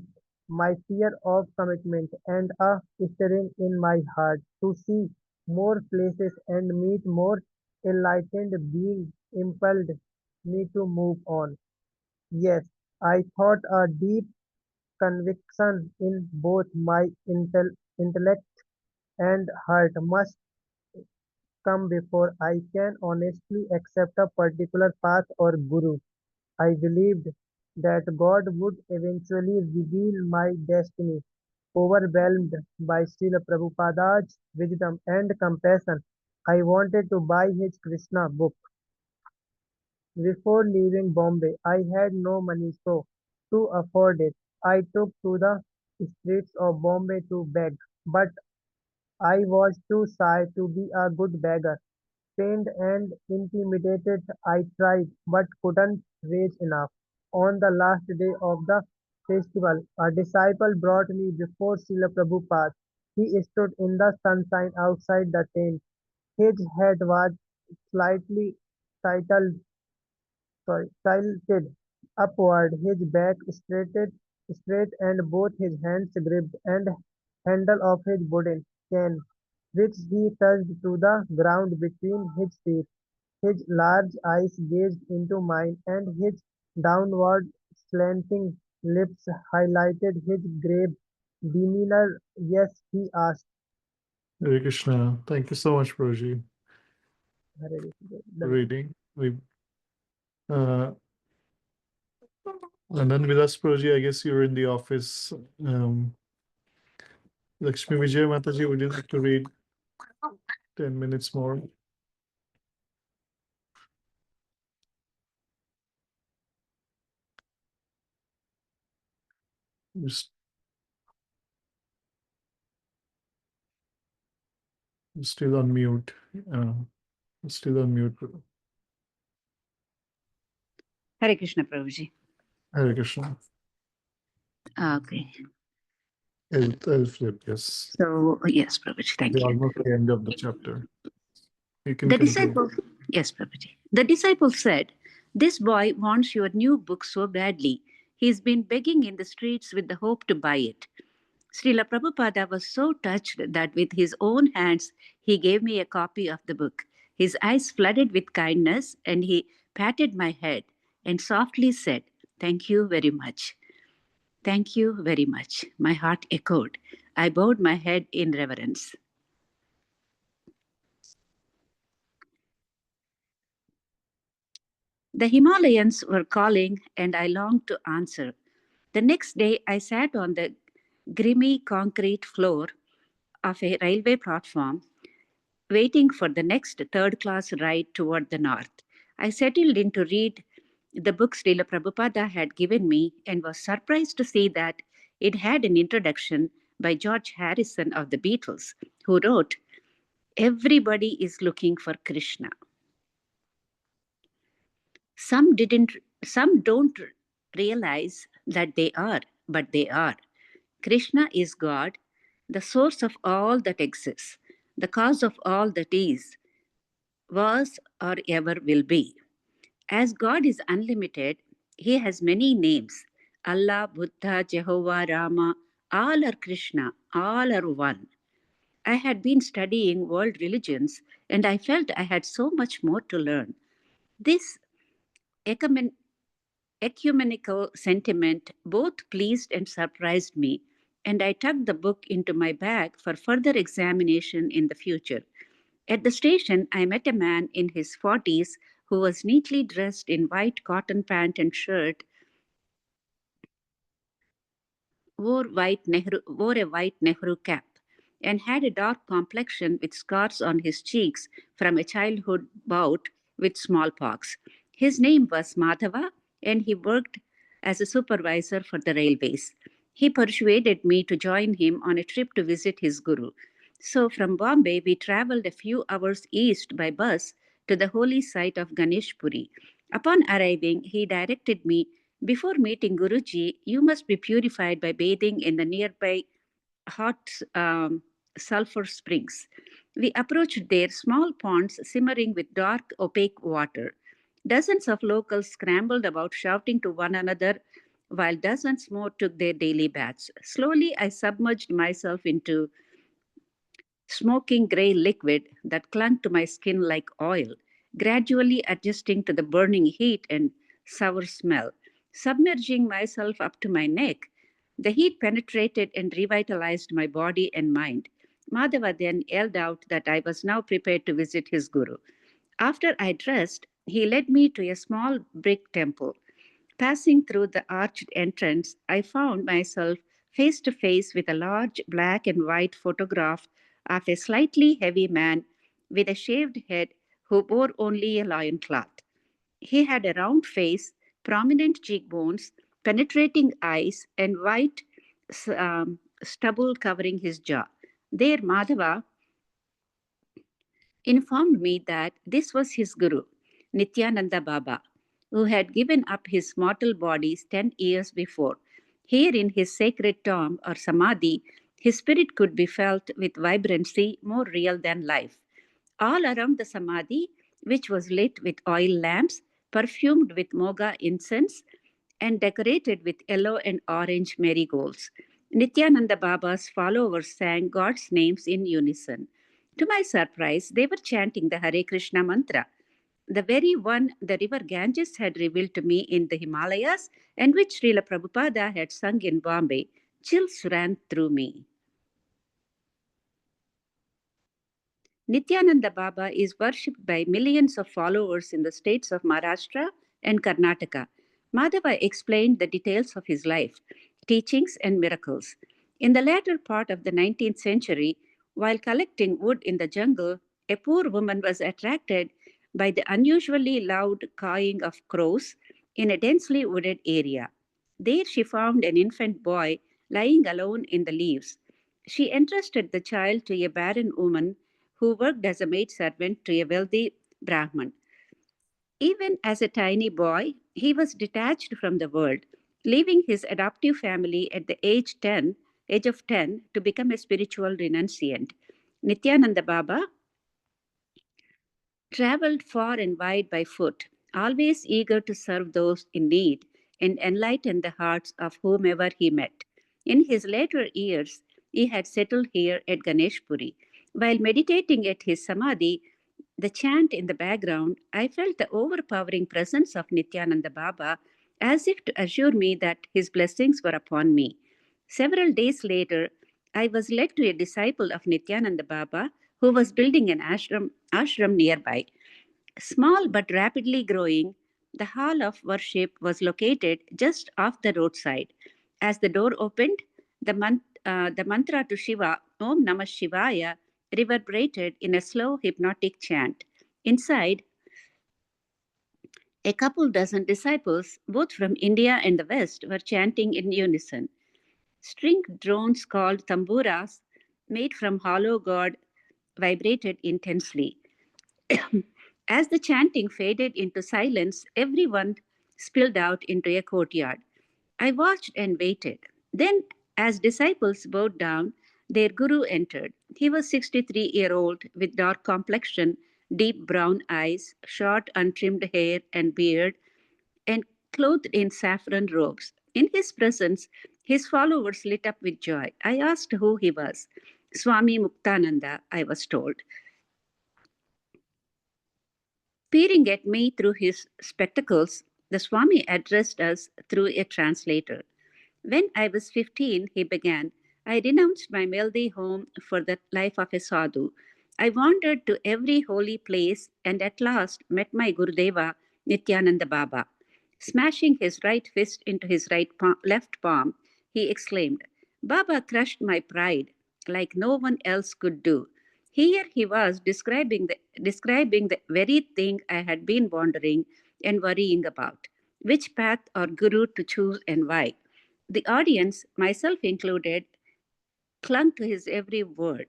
My fear of commitment and a stirring in my heart to see more places and meet more enlightened beings impelled me to move on. Yes, I thought a deep conviction in both my intellect and heart must come before I can honestly accept a particular path or guru. I believed that God would eventually reveal my destiny. Overwhelmed by Srila Prabhupada's wisdom and compassion, I wanted to buy his Krishna book. Before leaving Bombay, I had no money, so to afford it, I took to the streets of Bombay to beg. But I was too shy to be a good beggar. Pained and intimidated, I tried, but couldn't raise enough. On the last day of the festival, a disciple brought me before Srila Prabhupada. He stood in the sunshine outside the tent. His head was slightly titled, tilted upward, his back straight, and both his hands gripped and handle of his wooden cane, which he touched to the ground between his feet. His large eyes gazed into mine, and his downward slanting lips highlighted his grave demeanor. Yes, he asked. Hare Krishna. Thank you so much, Prabhuji, Hare Krishna. for reading. Uh, and then with us, Prabhuji, I guess you're in the office. Lakshmi Vijay Mataji, would you like to read 10 minutes more? You're still on mute. Still on mute. Hare Krishna, Prabhuji. Hare Krishna. Okay. I'll flip, yes. So, yes, Prabhuji, thank We're you. almost at the end of the chapter. You can The continue. disciple, yes, Prabhuji. The disciple said, "This boy wants your new book so badly. He's been begging in the streets with the hope to buy it." Srila Prabhupada was so touched that with his own hands he gave me a copy of the book. His eyes flooded with kindness, and he patted my head and softly said, "Thank you very much. Thank you very much." My heart echoed. I bowed my head in reverence. The Himalayans were calling, and I longed to answer. The next day, I sat on the grimy concrete floor of a railway platform, waiting for the next third class ride toward the north. I settled in to read the book Srila Prabhupada had given me and was surprised to see that it had an introduction by George Harrison of the Beatles, who wrote, "Everybody is looking for Krishna. Some didn't some don't realize that they are, but they are. Krishna is God, the source of all that exists, the cause of all that is, was, or ever will be. As God is unlimited, He has many names. Allah, Buddha, Jehovah, Rama, all are Krishna, all are one. I had been studying world religions and I felt I had so much more to learn. This ecumenical sentiment both pleased and surprised me, and I tucked the book into my bag for further examination in the future. At the station, I met a man in his 40s who was neatly dressed in white cotton pant and shirt, wore a white Nehru cap, and had a dark complexion with scars on his cheeks from a childhood bout with smallpox. His name was Madhava, and he worked as a supervisor for the railways. He persuaded me to join him on a trip to visit his guru. So from Bombay, we traveled a few hours east by bus to the holy site of Ganeshpuri. Upon arriving, he directed me, before meeting Guruji, you must be purified by bathing in the nearby hot sulfur springs. We approached their small ponds simmering with dark, opaque water. Dozens of locals scrambled about, shouting to one another, while dozens more took their daily baths. Slowly, I submerged myself into smoking gray liquid that clung to my skin like oil, gradually adjusting to the burning heat and sour smell. Submerging myself up to my neck, the heat penetrated and revitalized my body and mind. Madhava then yelled out that I was now prepared to visit his guru. After I dressed, he led me to a small brick temple. Passing through the arched entrance, I found myself face to face with a large black and white photograph of a slightly heavy man with a shaved head who wore only a loincloth. He had a round face, prominent cheekbones, penetrating eyes, and white stubble covering his jaw. There, Madhava informed me that this was his guru, Nityananda Baba, who had given up his mortal bodies 10 years before. Here in his sacred tomb or samadhi, his spirit could be felt with vibrancy more real than life. All around the samadhi, which was lit with oil lamps, perfumed with moga incense, and decorated with yellow and orange marigolds, Nityananda Baba's followers sang God's names in unison. To my surprise, they were chanting the Hare Krishna mantra, the very one the river Ganges had revealed to me in the Himalayas and which Srila Prabhupada had sung in Bombay. Chills ran through me. Nityananda Baba is worshipped by millions of followers in the states of Maharashtra and Karnataka. Madhava explained the details of his life, teachings, and miracles. In the latter part of the 19th century, while collecting wood in the jungle, a poor woman was attracted by the unusually loud cawing of crows in a densely wooded area. There she found an infant boy lying alone in the leaves. She entrusted the child to a barren woman who worked as a maidservant to a wealthy Brahman. Even as a tiny boy, he was detached from the world, leaving his adoptive family at the age of 10 to become a spiritual renunciant. Nityananda Baba traveled far and wide by foot, always eager to serve those in need and enlighten the hearts of whomever he met. In his later years, he had settled here at Ganeshpuri. While meditating at his samadhi, the chant in the background, I felt the overpowering presence of Nityananda Baba as if to assure me that his blessings were upon me. Several days later, I was led to a disciple of Nityananda Baba who was building an ashram nearby. Small but rapidly growing, the hall of worship was located just off the roadside. As the door opened, the mantra to Shiva, Om Namah Shivaya, reverberated in a slow hypnotic chant. Inside, a couple dozen disciples, both from India and the West, were chanting in unison. String drones called tamburas, made from hollow gourd, vibrated intensely. As the chanting faded into silence, everyone spilled out into a courtyard. I watched and waited. Then, as disciples bowed down, their guru entered. He was 63-year-old with dark complexion, deep brown eyes, short untrimmed hair and beard, and clothed in saffron robes. In his presence, his followers lit up with joy. I asked who he was. Swami Muktananda, I was told. Peering at me through his spectacles, the Swami addressed us through a translator. When I was 15, he began, I renounced my wealthy home for the life of a sadhu. I wandered to every holy place and at last met my Gurudeva, Nityananda Baba. Smashing his right fist into his left palm, he exclaimed, Baba crushed my pride like no one else could do. Here he was describing the very thing I had been wondering and worrying about. Which path or guru to choose and why? The audience, myself included, clung to his every word.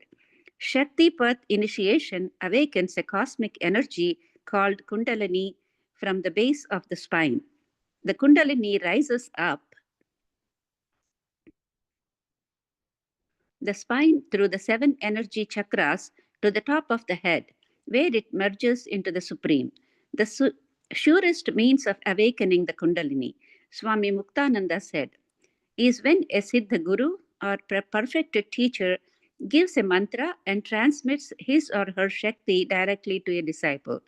Shakti Path initiation awakens a cosmic energy called Kundalini from the base of the spine. The Kundalini rises up the spine through the 7 energy chakras to the top of the head, where it merges into the Supreme. The surest means of awakening the Kundalini, Swami Muktananda said, is when a Siddha Guru or perfected teacher gives a mantra and transmits his or her Shakti directly to a disciple.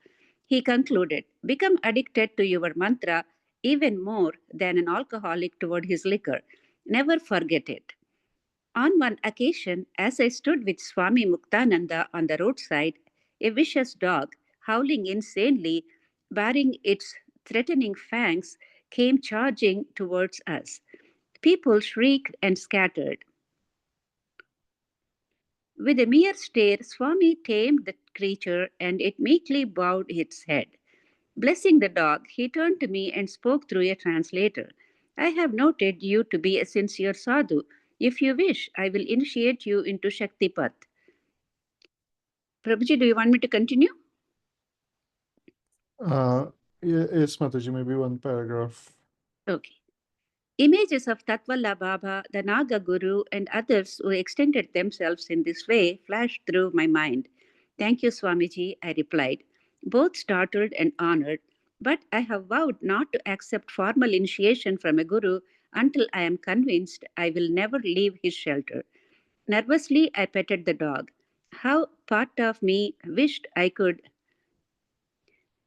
He concluded, become addicted to your mantra even more than an alcoholic toward his liquor. Never forget it. On one occasion, as I stood with Swami Muktananda on the roadside, a vicious dog, howling insanely, baring its threatening fangs, came charging towards us. People shrieked and scattered. With a mere stare, Swami tamed the creature and it meekly bowed its head. Blessing the dog, he turned to me and spoke through a translator. I have noted you to be a sincere sadhu. If you wish, I will initiate you into Shaktipat. Prabhuji, do you want me to continue? Yes, Mataji, maybe one paragraph. Okay. Images of Tatwala Baba, the Naga Guru, and others who extended themselves in this way flashed through my mind. Thank you, Swamiji, I replied, both startled and honored, but I have vowed not to accept formal initiation from a guru until I am convinced I will never leave his shelter. Nervously, I petted the dog. How part of me wished I could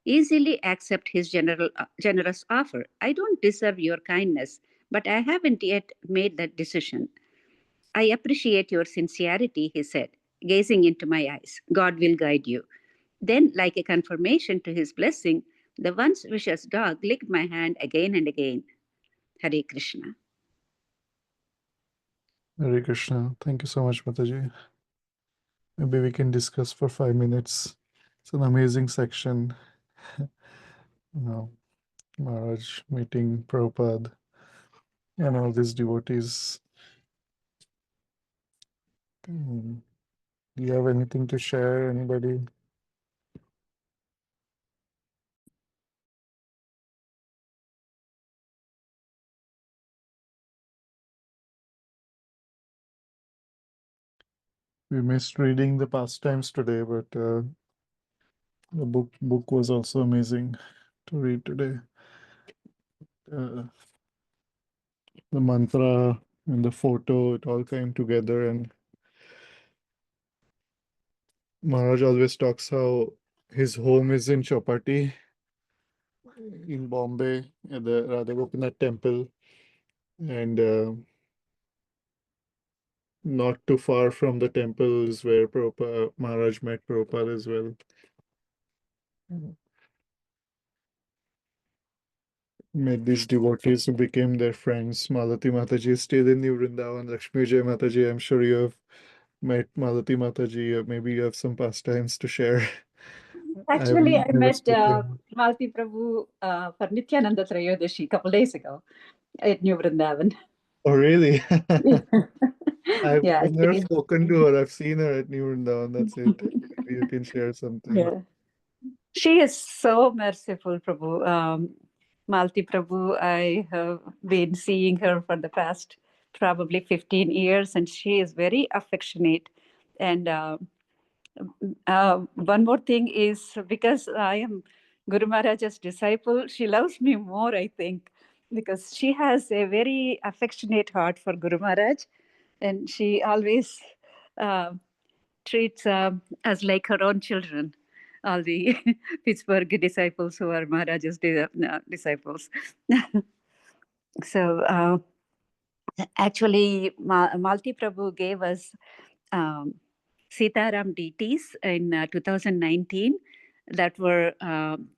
easily accept his generous offer. I don't deserve your kindness, but I haven't yet made that decision. I appreciate your sincerity, he said, gazing into my eyes. God will guide you. Then, like a confirmation to his blessing, the once vicious dog licked my hand again and again. Hare Krishna. Hare Krishna. Thank you so much, Mataji. Maybe we can discuss for 5 minutes. It's an amazing section. Maharaj meeting Prabhupada and all these devotees. Do you have anything to share, anybody? We missed reading the pastimes today, but the book was also amazing to read today. The mantra and the photo, it all came together, and Maharaj always talks how his home is in Chapati in Bombay at the Radha Gopinath temple, and not too far from the temple is where Maharaj met Prabhupada as well. Met these devotees who became their friends. Malati Mataji stayed in New Vrindavan. Lakshmi Jai Mataji, I'm sure you have met Malati Mataji. Maybe you have some pastimes to share. Actually, I never met spoken. Malti Prabhu for Nityananda Trayodashi a couple days ago at New Vrindavan. Oh, really? I've Yeah, never spoken to her. I've seen her at New Vrindavan. That's it. Maybe you can share something. yeah. She is so merciful, Prabhu. Malti Prabhu, I have been seeing her for the past probably 15 years, and she is very affectionate. And one more thing is because I am Guru Maharaj's disciple, she loves me more, I think, because she has a very affectionate heart for Guru Maharaj, and she always treats us like her own children, all the Pittsburgh disciples who are Maharaj's disciples. So actually, Malti Prabhu gave us Sitaram deities in 2019 that were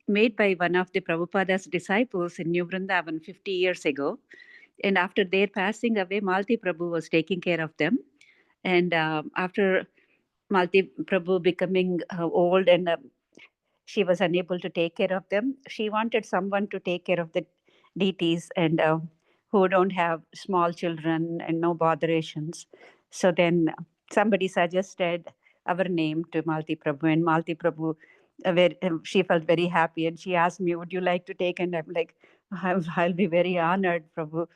made by one of the Prabhupada's disciples in New Vrindavan 50 years ago. And after their passing away, Malti Prabhu was taking care of them. And after Malti Prabhu becoming old and she was unable to take care of them, she wanted someone to take care of the deities and who don't have small children and no botherations. So then somebody suggested our name to Malti Prabhu, and Malti Prabhu she felt very happy, and she asked me, "Would you like to take?" And I'm like, I'll be very honored, Prabhu."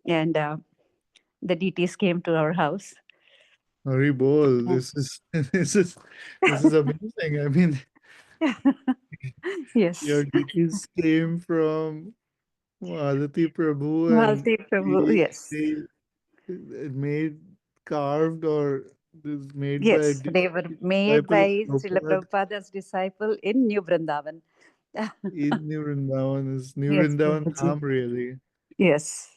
And the deities came to our house. Hari bol. This is this is amazing. I mean, your Yes, deities came from Aditi Prabhu, and Malti Prabhu. Yes, made carved or is made by yes, they were made disciple of by Srila Prabhupada Prabhupada's disciple in New Vrindavan. in New Vrindavan. Is New Yes, Vrindavan Prabhuji. Dham really? Yes,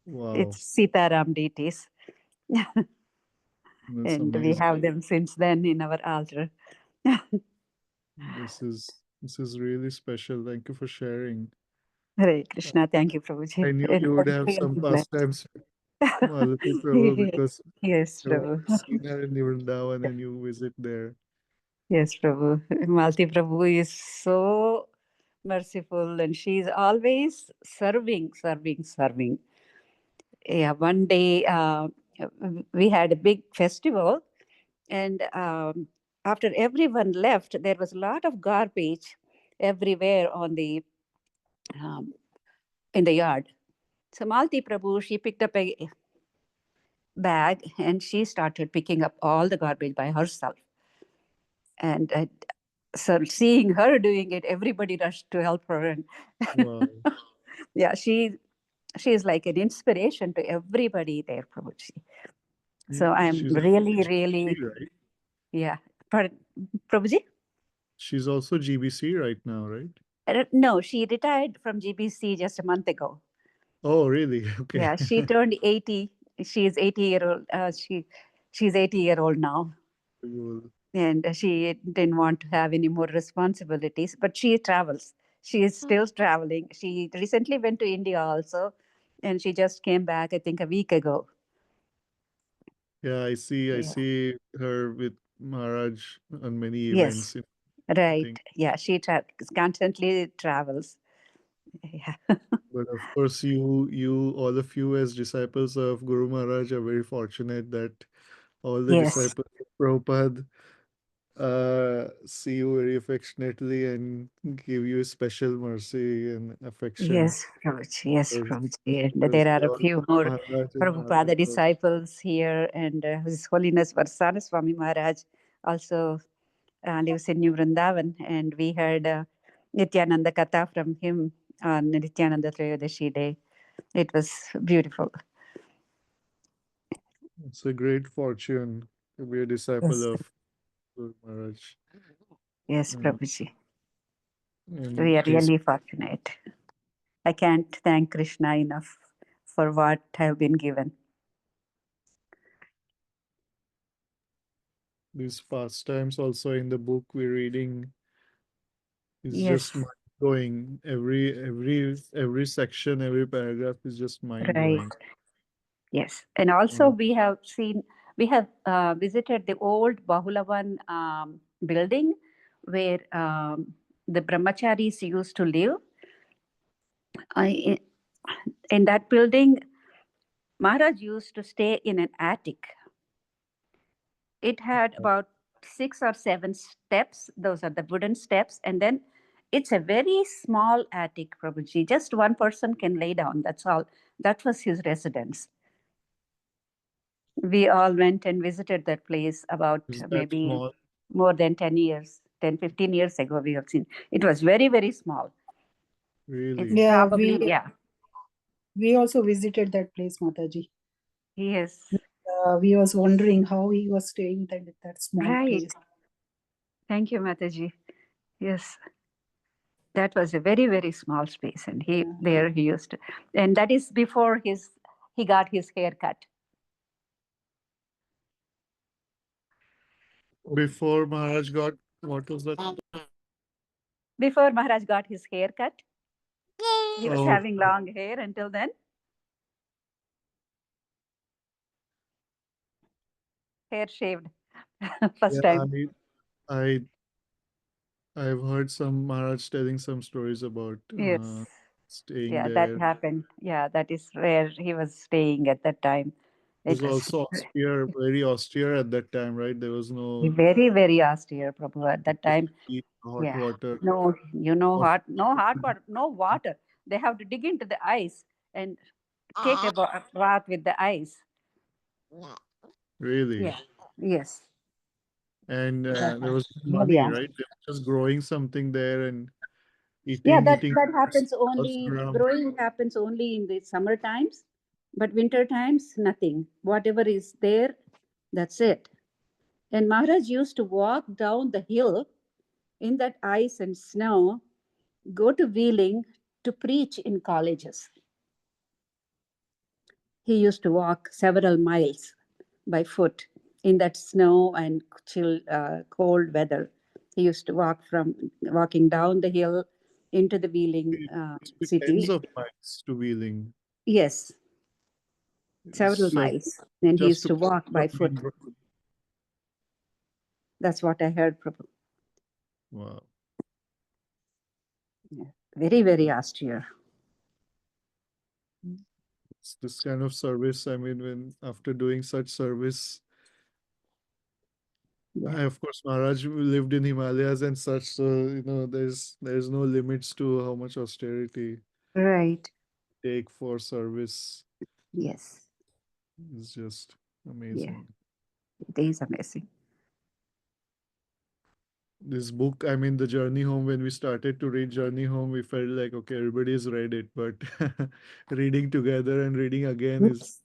Wow, it's Sitaram deities, that's and we have amazing. them since then in our altar. This is really special. Thank you for sharing. Hare Krishna. Thank you, Prabhuji. I knew And you would I'm have some really blessed. pastimes with Aditi Prabhu because Yes, you've Prabhu. seen her in New Vrindavan and you visit there. Yes, Prabhu. Malti Prabhu is so merciful, and she's always serving, serving, serving. Yeah, one day we had a big festival, and after everyone left, there was a lot of garbage everywhere on the um, in the yard. So Malti Prabhu, she picked up a bag and she started picking up all the garbage by herself. And so seeing her doing it, everybody rushed to help her. And Wow. yeah, she is like an inspiration to everybody there, Prabhuji. So I'm She's really, GBC, really, right? yeah. Pardon, Prabhuji? She's also GBC right now, right? No, she retired from GBC just a month ago. Oh, really? Okay. Yeah, she turned 80. She is 80-year old. She's 80-year-old now. Cool. And she didn't want to have any more responsibilities, but she travels. She is still traveling. She recently went to India also, and she just came back, I think, a week ago. Yeah, I Yeah. see her with Maharaj on many Yes, events. I right. think. Yeah, she constantly travels. Yeah. But of course, all of you as disciples of Guru Maharaj are very fortunate that all the Yes, disciples of Prabhupada see you very affectionately and give you special mercy and affection. yes, Prabhuji. Yes, Because, Prabhuji. And because there are they a all few more Maharaj and Maharaj Prabhupada was. disciples here, and His Holiness Varsana Swami Maharaj also lives in New Vrindavan, and we heard Nityananda Katha from him on Nityananda Trayodashi Day. It was beautiful. It's a great fortune to be a disciple Yes, of Guru Maharaj. yes, And, Prabhuji. and We are these really fortunate. I can't thank Krishna enough for what have been given. these pastimes also in the book we're reading is Yes, just mind blowing. Every section, every paragraph is just mind right. blowing. Yes, and also we have visited the old Bahulavan building where the brahmacharis used to live. I, in that building, Maharaj used to stay in an attic. It had about 6 or 7 steps. Those are the wooden steps. And then it's a very small attic, Prabhuji. Just one person can lay down. That's all. That was his residence. We all went and visited that place about Is that maybe small? more than 10 years, 10, 15 years ago. We have seen it was very, very small. It's Really? Yeah, probably, yeah. we also visited that place, Mataji. Yes. We was wondering how he was staying that small Right. place. Thank you, Mataji. Yes. That was a very, very small space. And he used to, and that is before he got his hair cut. Before Maharaj got, what was that? Before Maharaj got his hair cut, he was Oh, having long hair until then. Hair shaved first yeah. time. I I've heard some Maharaj telling some stories about Yes. staying Yeah, that there. happened. Yeah, that is where he was staying at that time. was It was also austere, very austere at that time, right? There was no very, very austere, Prabhu, at that time. heat, hot Yeah. water. No, Of no hot water, no water. They have to dig into the ice and take a bath with the ice. really. Yeah. Yes. And That there was was no very money, austere. right? They were just growing something there and Yeah, eating that fruits, happens only, gram. growing happens only in the summer times, but winter times, nothing. Whatever is there, that's it. And Maharaj used to walk down the hill in that ice and snow, go to Wheeling to preach in colleges. He used to walk several miles by foot in that snow and chill, cold weather. He used to walking down the hill into the Wheeling It must be tens city. of miles to Wheeling. Yes, several So miles. And he just used to to cross walk the by main foot. road. That's what I heard, Prabhu. Wow. Yeah. Very, very austere. It's this kind of service. I mean, when after doing such service, Yeah. of course, Maharaj lived in Himalayas and such, so there's no limits to how much austerity Right. take for service. Yes. It's just Yeah. amazing. It is amazing. This book, I mean, the Journey Home, when we started to read Journey Home, we felt like, okay, everybody's read it, but reading together and reading again is Yes.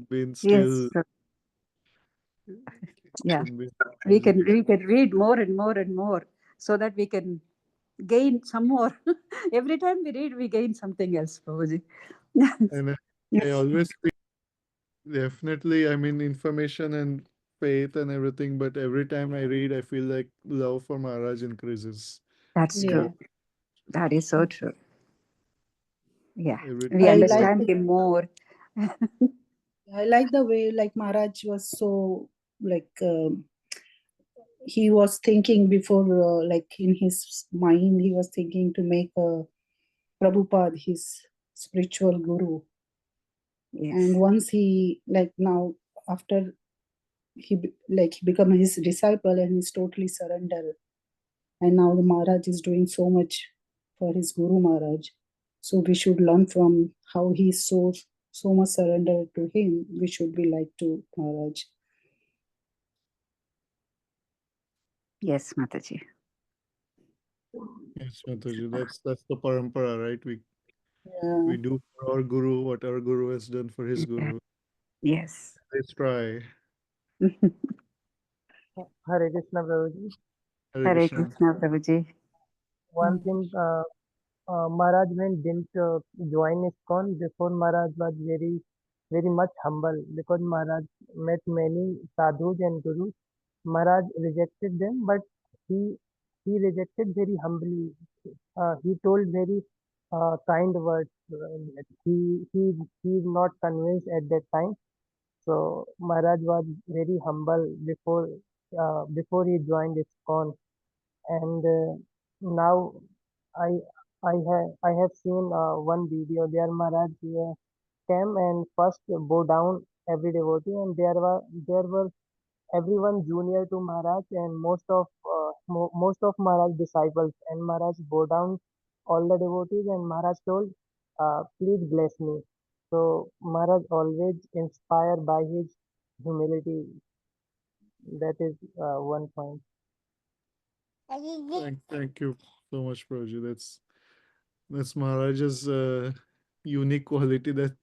been Yes. still Yeah. can be We amazing. can read more and more and more so that we can gain some more. Every time we read, we gain something else, Prabhuji. And I Yes. always feel definitely, I mean, information and faith and everything, but every time I read, I feel like love for Maharaj increases. That's Yeah. true. That is so true. Yeah. Every We time I I like go. understand him more. I like the way like Maharaj was so like he was thinking before like in his mind he was thinking to make Prabhupada his spiritual guru, and Yes. once he like now after he become his disciple and he's totally surrendered, and now the Maharaj is doing so much for his Guru Maharaj. So we should learn from how he's so much surrendered to him. We should be like to Maharaj. Yes, Mataji. Yes, Mataji, that's the parampara, right? Yeah. We do for our guru what our guru has done for his Yeah. guru. Yes. Let's try. Hare Krishna, Prabhuji. Hare Hare Krishna. Krishna, Prabhuji. One thing, Maharaj when didn't join ISKCON before Maharaj was very much humble because Maharaj met many sadhus and gurus. Maharaj rejected them, but he he rejected very humbly. He told very kind words. He is not convinced at that time. So Maharaj was very humble before he joined ISKCON, and now I I have seen one video there. Maharaj came and first bow down every devotee, and there were everyone junior to Maharaj and most of Maharaj disciples, and Maharaj bowed down all the devotees, and Maharaj told, please bless me. So Maharaj always inspired by his humility. That is one point. Thank you so much, Prabhuji. That's Maharaj's unique quality that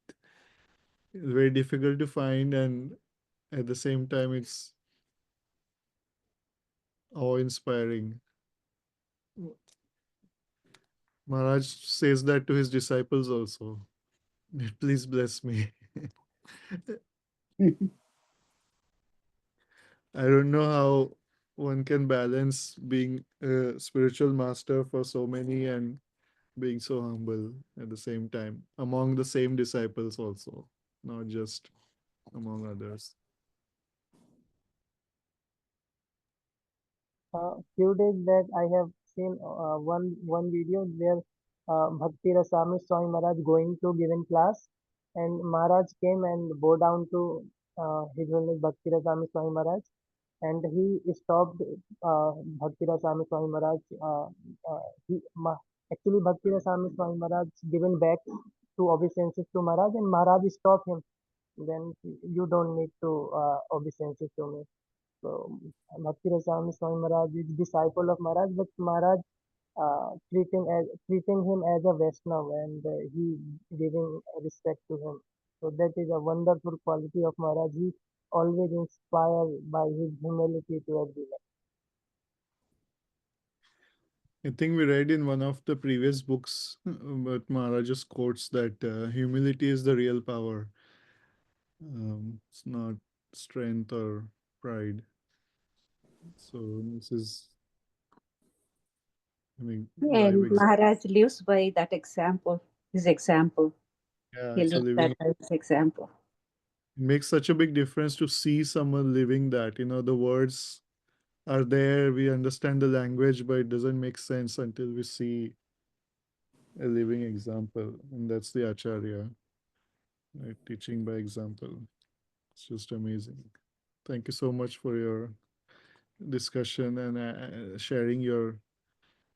is very difficult to find, and at the same time, it's awe-inspiring. Maharaj says that to his disciples also. Please bless me. I don't know how one can balance being a spiritual master for so many and being so humble at the same time among the same disciples also, not just among others. Few days back, I have seen one video where Bhakti Rasami Swami Maharaj going to given class, and Maharaj came and bow down to his name is Bhakti Swami Maharaj, and he stopped Bhakti Swami Maharaj. He, ma, Actually, Bhakti Swami Maharaj given back to obeisances to Maharaj, and Maharaj stopped him. Then you don't need to obeisances to me. So Bhakti Swami Maharaj is disciple of Maharaj, but Maharaj treating him as a Vaishnava, and he giving respect to him. So that is a wonderful quality of Maharaj. He always inspired by his humility to everyone. I think we read in one of the previous books, but Maharaj's quotes that humility is the real power. It's not strength or pride. So this is, I mean, live And example. Maharaj lives by that example, his example. Yeah, He it's a lives living. that by his example. It makes such a big difference to see someone living that. The words are there, we understand the language, but it doesn't make sense until we see a living example. And that's the Acharya, right? Teaching by example. It's just amazing. Thank you so much for your discussion and sharing your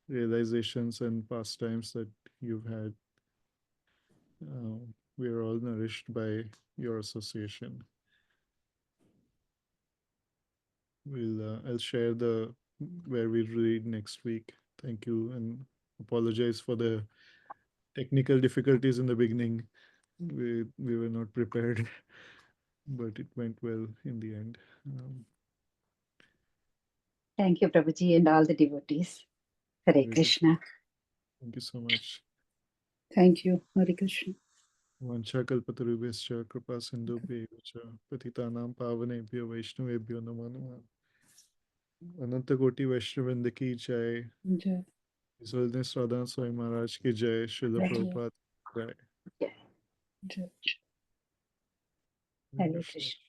realizations and pastimes that you've had. We are all nourished by your association. I'll share the where we read next week. Thank you and apologize for the technical difficulties in the beginning. We were not prepared, but it went well in the end. Thank you, Prabhuji, and all the devotees. Hare Very good. Krishna. Thank you so much. Thank you. Hare Krishna. वंशाकल्पतरुभ्यश्च कृपा सिन्धुभ्यैव च पतितानां पावनेभ्यो वैष्णवेभ्यो नमो नमः. अनंत कोटि वैष्णवृंद की जय. Jai. His Holiness Radha Swami Maharaj ki jai. Srila Jai. Prabhupada ki jai. Jai. Hare Krishna.